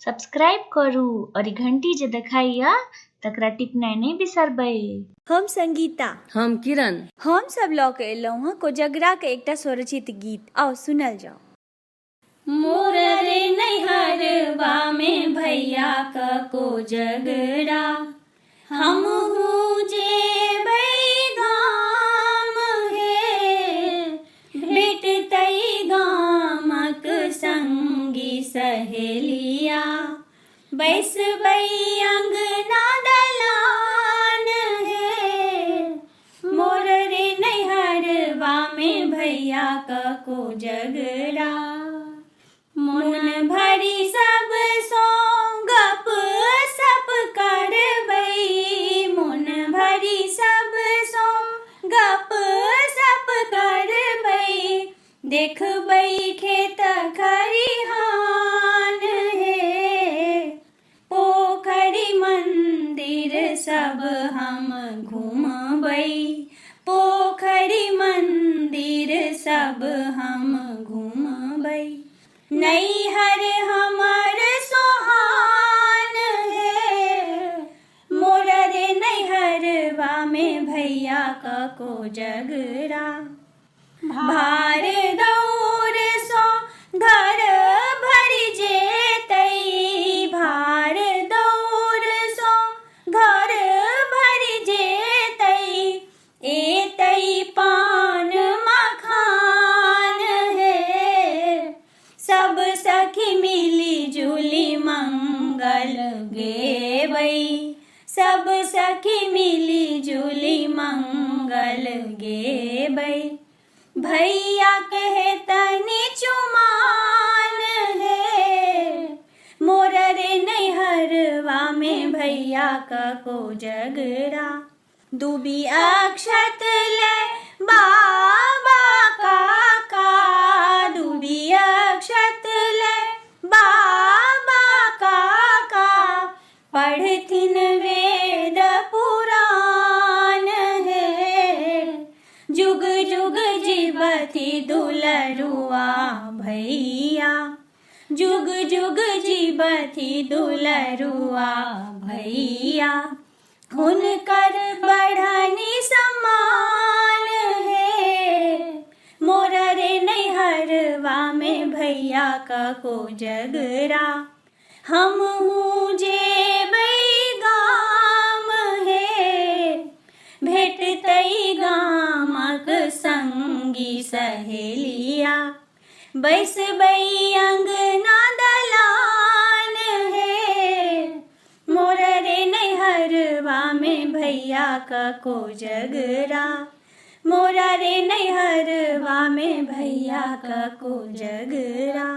Subscribe करू और घंटी जे दिखाइया तकरा टिपना नहीं बिसरबे। हम संगीता। हम किरण। हम सब लौक एलहुँ हँ कोजगरा के एकटा स्वरचित गीत। आओ सुनल जाओ। मोर रे नैहरवा में भैया का कोजगरा, हमहू जेबै गाम हे, भेटतै गामक संगी सहेलिया, बैसबै अंगना दलान हे। मोर रे नैहरवा में भैया का कोजगरा, मन भरी सब सो गप सप करबै, मन भरी सब सो गप सप करबै, देखबै खेत खरिहान हे, पोखरी मंदिर सब हम घूमबै, पोखरी मंदिर सब हम घूमबै। नैहर हमर सोहान हे, मोर रे नैहरवा में भैया का कोजगरा, भार दौर सो घर भरि जेतै, भार दौर सो घर भरि जेतै, एतै पान मखान हे, सब सखी मिली जुली मंगल गेबै, सब सखी मिली जुली मंगल गेबै। भैया कहे तनी चुमान हे, मोर रे नैहरवा में भैया का कोजगरा, दूबी अक्षत ले बाबा काका, दूबी अक्षत ले बाबा काका, पढ़थिन वेद पुराण हे, जुग जुग जीवति दुलरुआ भैया, जुग जुग जीवति दुलरुआ भैया, हुनकर बढ़नी सम्मान हे। मोर रे नैहरवा में भैया का कोजगरा, हमहू जेबै गाम हे, भेटतै गामक संगी सहेलिया, बैसबै अंगना दलान हे। मोर रे नैहरवा में भैया का कोजगरा, मोर रे नैहरवा में भैया का कोजगरा।